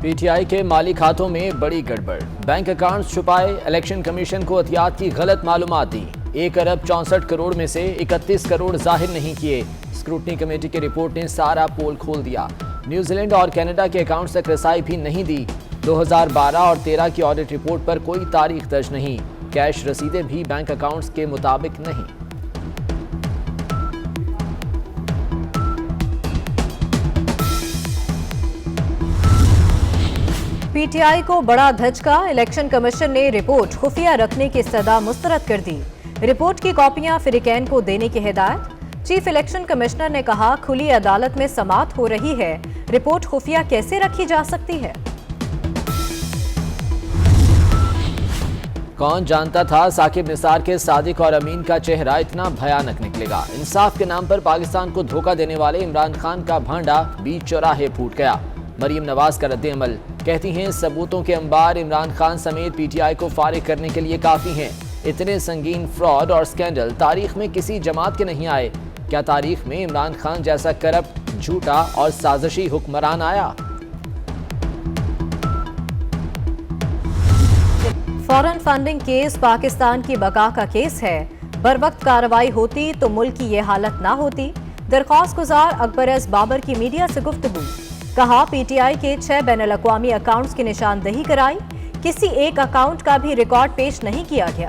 PTI के माली खातों में बड़ी गड़बड़, बैंक अकाउंट्स छुपाए, इलेक्शन कमीशन को एहतियात की गलत मालूमात दी। 1 अरब 64 करोड़ में से 31 करोड़ जाहिर नहीं किए। स्क्रूटनी कमेटी की रिपोर्ट ने सारा पोल खोल दिया। न्यूजीलैंड और कनाडा के अकाउंट्स तक रसाई भी नहीं दी। 2012 और 13 की ऑडिट रिपोर्ट पर कोई तारीख दर्ज नहीं। कैश रसीदें भी बैंक अकाउंट्स के मुताबिक नहीं। पीटीआई को बड़ा धचका, इलेक्शन कमीशन ने रिपोर्ट खुफिया रखने की सदा मुस्तरद कर दी। रिपोर्ट की कॉपियां फिरिकैन को देने की हिदायत। चीफ इलेक्शन कमिश्नर ने कहा, खुली अदालत में समाअत हो रही है, रिपोर्ट खुफिया कैसे रखी जा सकती है। कौन जानता था साकिब निसार के सादिक और अमीन का चेहरा इतना भयानक निकलेगा। इंसाफ के नाम पर पाकिस्तान को धोखा देने वाले इमरान खान का भांडा बीच चौराहे फूट गया। मरीम नवाज का रद्द-ए-अमल, कहती हैं सबूतों के अंबार इमरान खान समेत पीटीआई को फारिग करने के लिए काफी हैं। इतने संगीन फ्रॉड और स्कैंडल तारीख में किसी जमात के नहीं आए। क्या तारीख में इमरान खान जैसा करप्ट, झूठा और साजिशी हुक्मरान आया? फॉरेन फंडिंग केस पाकिस्तान की बका का केस है। बर वक्त कार्रवाई होती तो मुल्क की ये हालत ना होती। दरख्वास्त गुजार अकबर एस बाबर की मीडिया से गुफ्तगू, कहा पीटीआई के 6 बैनुल-अक़वामी अकाउंट्स की निशानदही कराई, किसी एक अकाउंट का भी रिकॉर्ड पेश नहीं किया गया।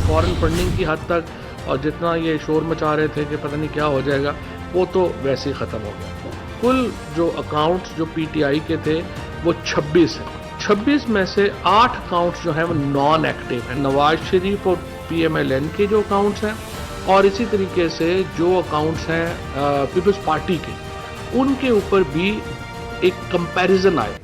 फॉरेन फंडिंग की हद तक और जितना ये शोर मचा रहे थे कि पता नहीं क्या हो जाएगा, वो तो वैसे ही ख़त्म हो गया। कुल जो अकाउंट्स जो पीटीआई के थे वो 26 हैं। 26 में से 8 अकाउंट्स जो हैं वो नॉन एक्टिव हैं। नवाज शरीफ और पीएमएलएन के जो अकाउंट्स हैं और इसी तरीके से जो अकाउंट्स हैं पीपल्स पार्टी के, उनके ऊपर भी एक कंपैरिजन आए।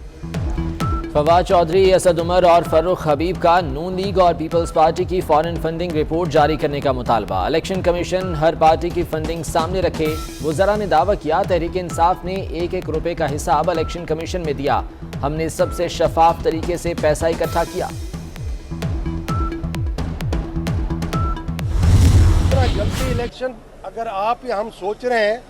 फवाद चौधरी, असद उमर और फर्रुख हबीब का नून लीग और पीपल्स पार्टी की फॉरेन फंडिंग रिपोर्ट जारी करने का मुतालबा। इलेक्शन कमीशन हर पार्टी की फंडिंग सामने रखे। वज़रा ने दावा किया, तहरीक इंसाफ ने 1-1 रुपए का हिसाब इलेक्शन कमीशन में दिया। हमने सबसे शफाफ तरीके से पैसा इकट्ठा किया। जल्दी इलेक्शन अगर आप या हम सोच रहे हैं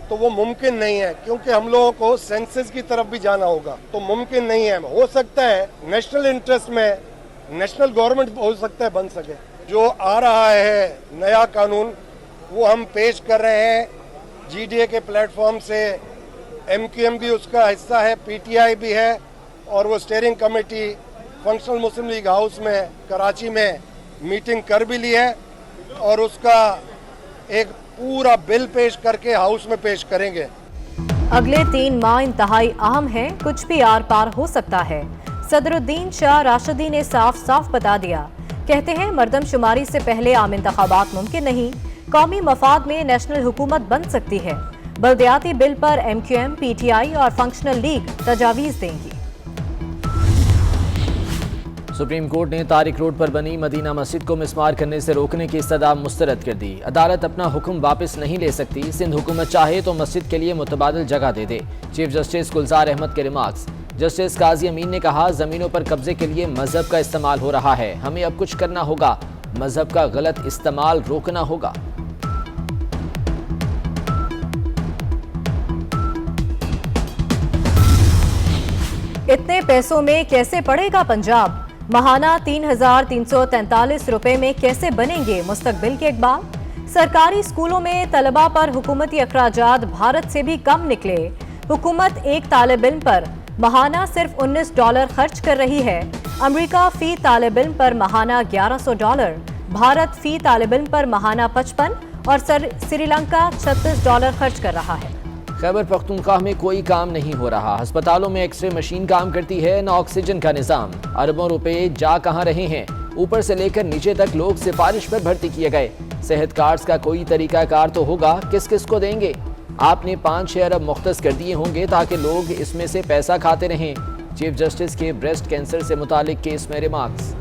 तो वो मुमकिन नहीं है, क्योंकि हम लोगों को सेंसस की तरफ भी जाना होगा, तो मुमकिन नहीं है। हो सकता है नेशनल इंटरेस्ट में नेशनल गवर्नमेंट हो सकता है बन सके। जो आ रहा है नया कानून वो हम पेश कर रहे हैं जीडीए के प्लेटफॉर्म से। एमक्यूएम भी उसका हिस्सा है, पीटीआई भी है, और वो स्टीयरिंग कमेटी फंक्शनल मुस्लिम लीग हाउस में कराची में मीटिंग कर भी ली है और उसका एक पूरा बिल पेश करके हाउस में पेश करेंगे। अगले 3 माह इंतहाई अहम हैं, कुछ भी आर पार हो सकता है। सदरुद्दीन शाह राशिदी ने साफ साफ बता दिया, कहते हैं मर्दमशुमारी से पहले आम इंतखाबात मुमकिन नहीं। कौमी मफाद में नेशनल हुकूमत बन सकती है। बल्दियाती बिल पर एमक्यूएम, पीटीआई और फंक्शनल लीग तजावीज देंगी। सुप्रीम कोर्ट ने तारिक रोड पर बनी मदीना मस्जिद को मिस्मार करने से रोकने की सदा मुस्तरद कर दी। अदालत अपना हुक्म वापस नहीं ले सकती। सिंध हुकूमत चाहे तो मस्जिद के लिए मुतबादिल जगह दे दे। चीफ जस्टिस गुलजार अहमद के रिमार्क्स। जस्टिस काजी अमीन ने कहा, जमीनों पर कब्जे के लिए मजहब का इस्तेमाल हो रहा है, हमें अब कुछ करना होगा, मजहब का गलत इस्तेमाल रोकना होगा। इतने पैसों में कैसे पड़ेगा पंजाब? महाना 3,343 रुपए में कैसे बनेंगे मुस्तकबिल के इकबाल? सरकारी स्कूलों में तलबा पर हुकूमती अखराजात भारत से भी कम निकले। हुकूमत एक तालिब इल्म पर महाना सिर्फ $19 खर्च कर रही है। अमेरिका फी तालिब इल्म पर महाना $1100, भारत फी तालिब इल्म पर महाना 55 और श्रीलंका $36 खर्च कर रहा है। खैबर पख्तूनख्वा में कोई काम नहीं हो रहा। अस्पतालों में एक्सरे मशीन काम करती है, न ऑक्सीजन का निज़ाम। अरबों रुपए जा कहाँ रहे हैं? ऊपर से लेकर नीचे तक लोग सिफारिश पर भर्ती किए गए। सेहत कार्ड्स का कोई तरीकाकार तो होगा, किस किस को देंगे? आपने 5-6 अरब मुख्तस कर दिए होंगे ताकि लोग इसमें से पैसा खाते रहें। चीफ जस्टिस के ब्रेस्ट कैंसर से मुतालिक केस में रिमार्क्स।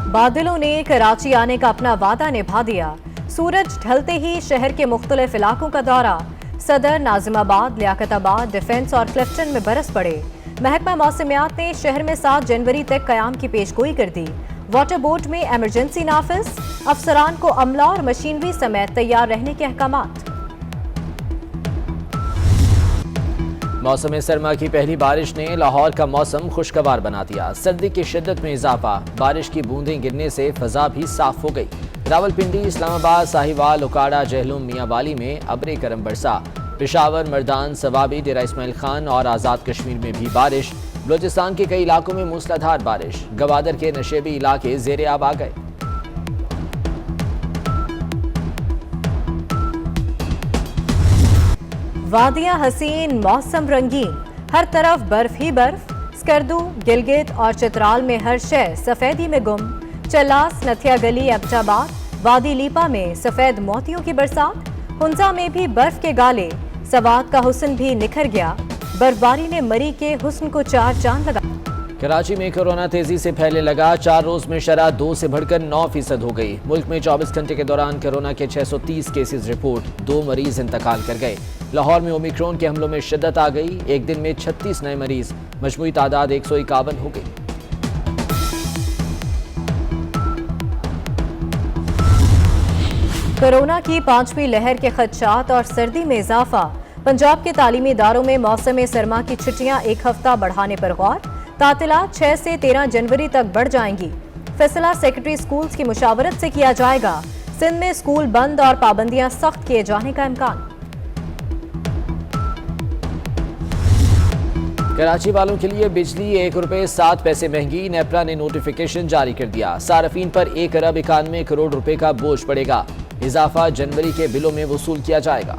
बादलों ने कराची आने का अपना वादा निभा दिया। सूरज ढलते ही शहर के मुख्तलिफ इलाकों का दौरा। सदर, नाजिमाबाद, लियाकताबाद, डिफेंस और क्लिफ्टन में बरस पड़े। महकमा मौसमियात ने शहर में 7 जनवरी तक क़याम की पेशगोई कर दी। वाटर बोर्ड में इमरजेंसी नाफिज, अफसरान को अमला और मशीनरी समेत तैयार रहने के अहकामात। मौसम सरमा की पहली बारिश ने लाहौर का मौसम खुशगवार बना दिया। सर्दी की शिद्दत में इजाफा, बारिश की बूंदें गिरने से फजा भी साफ हो गई। रावलपिंडी, इस्लामाबाद, साहिवाल, उकाड़ा, जहलुम, मियांवाली में अब्रे करम बरसा। पेशावर, मर्दान, सवाबी, डेरा इस्माइल खान और आज़ाद कश्मीर में भी बारिश। बलोचिस्तान के कई इलाकों में मूसलाधार बारिश। गवादर के नशेबी इलाके ज़ेरे आब आ गए। वादियां हसीन, मौसम रंगीन, हर तरफ बर्फ ही बर्फ। स्कर्दू, गिलगित और चित्राल में हर शय सफेदी में गुम। चलास, नथिया गली, अब्टाबाद, वादी लीपा में सफेद मोतियों की बरसात। हुंजा में भी बर्फ के गाले, सवात का हुस्न भी निखर गया। बर्फबारी ने मरी के हुस्न को चार चांद लगा। कराची में कोरोना तेजी से फैलने लगा। 4 रोज में शरह 2 से बढ़कर 9% हो गई। मुल्क में 24 घंटे के दौरान कोरोना के 630 केसेस रिपोर्ट। 2 मरीज इंतकाल कर गए। लाहौर में ओमिक्रॉन के हमलों में शिद्दत आ गई। एक दिन में 36 नए मरीज, मजमूई तादाद 151 हो गई। कोरोना की 5वीं लहर के खदशात और सर्दी में इजाफा। पंजाब के तालीमी इदारों में मौसम सरमा की छुट्टियां 1 हफ्ता बढ़ाने पर गौर। तातीलात 6 से 13 जनवरी तक बढ़ जाएंगी। फैसला सेक्रेटरी स्कूल्स की मुशावरत से किया जाएगा। सिंध में स्कूल बंद और पाबंदियां सख्त किए जाने का इम्कान। कराची वालों के लिए बिजली 1 रुपये 7 पैसे महंगी। नेपरा ने नोटिफिकेशन जारी कर दिया। सार्फिन पर 1 अरब 91 करोड़ रुपए का बोझ पड़ेगा। इजाफा जनवरी के बिलों में वसूल किया जाएगा।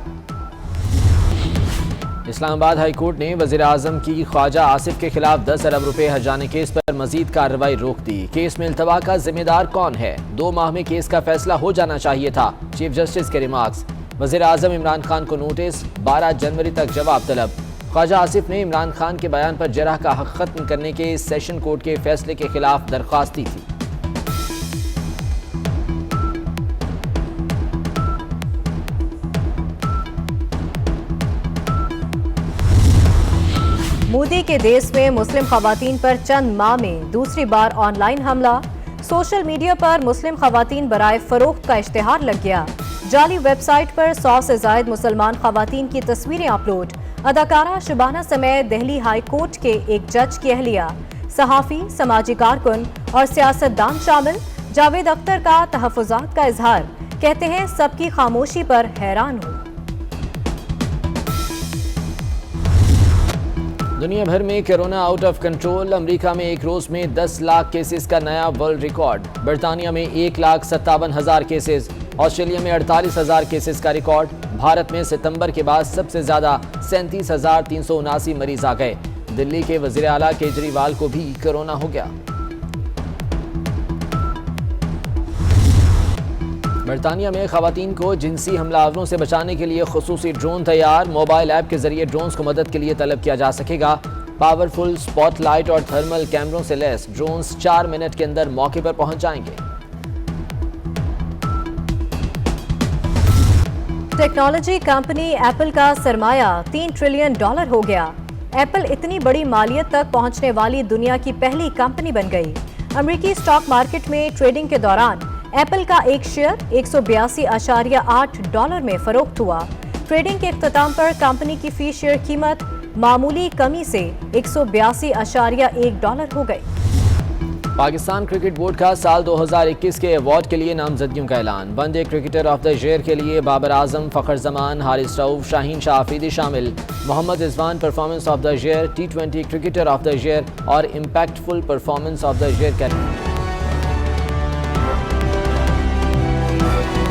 इस्लामाबाद हाई कोर्ट ने वज़ीर आज़म की ख्वाजा आसिफ के खिलाफ 10 अरब रुपए हर्जाने केस पर मजीद कार्रवाई रोक दी। केस में इल्तवा का जिम्मेदार कौन है? 2 माह में केस का फैसला हो जाना चाहिए था। चीफ जस्टिस के रिमार्क्स। वज़ीर आज़म इमरान खान को नोटिस, 12 जनवरी तक जवाब तलब। ख्वाजा आसिफ ने इमरान खान के बयान पर जरह का हक खत्म करने के सेशन कोर्ट के फैसले के खिलाफ दरख्वास्त दी थी। मोदी के देश में मुस्लिम खवातीन पर चंद माह में दूसरी बार ऑनलाइन हमला। सोशल मीडिया पर मुस्लिम खवातीन बराए फरोख्त का इश्तिहार लग गया। जाली वेबसाइट पर 100 से जायद मुसलमान खवातीन की तस्वीरें अपलोड। अदाकारा शुबाना समेत दिल्ली हाई कोर्ट के एक जज की अहलिया, सहाफ़ी, समाजी कारकुन और सियासतदान शामिल। जावेद अख्तर का तहफ़्फ़ुज़ात का इजहार, कहते हैं सबकी खामोशी पर हैरान हूँ। दुनिया भर में corona out of control. America में एक रोज में 10 लाख केसेस का नया वर्ल्ड रिकॉर्ड। बरतानिया में 1,57,000 केसेस। ऑस्ट्रेलिया में 48,000 केसेस का रिकॉर्ड। भारत में सितंबर के बाद सबसे ज्यादा 37,379 मरीज आ गए। दिल्ली के वजीर आला केजरीवाल को भी कोरोना हो गया। बरतानिया में खवातीन को जिनसी हमलावरों से बचाने के लिए खुसूसी ड्रोन तैयार। मोबाइल ऐप के जरिए ड्रोन्स को मदद के लिए तलब किया जा सकेगा। पावरफुल स्पॉटलाइट और थर्मल कैमरों से लैस ड्रोन्स 4 मिनट के अंदर मौके पर पहुंच जाएंगे। टेक्नोलॉजी कंपनी एप्पल का सरमाया $3 ट्रिलियन हो गया। एप्पल इतनी बड़ी मालियत तक पहुंचने वाली दुनिया की पहली कंपनी बन गई। अमेरिकी स्टॉक मार्केट में ट्रेडिंग के दौरान एप्पल का एक शेयर $182.8 में फरोख्त हुआ। ट्रेडिंग के इख्तिताम पर कंपनी की फी शेयर कीमत मामूली कमी से $182.1 हो गई। पाकिस्तान क्रिकेट बोर्ड का साल 2021 के अवार्ड के लिए नामजदगियों का ऐलान। One day cricketer of the year के लिए बाबर आजम, फखर जमान, हारिस रऊफ, शाहीन शाह अफरीदी शामिल। Mohammad Rizwan performance of the year, T20 cricketer of the year और impactful performance of the year category.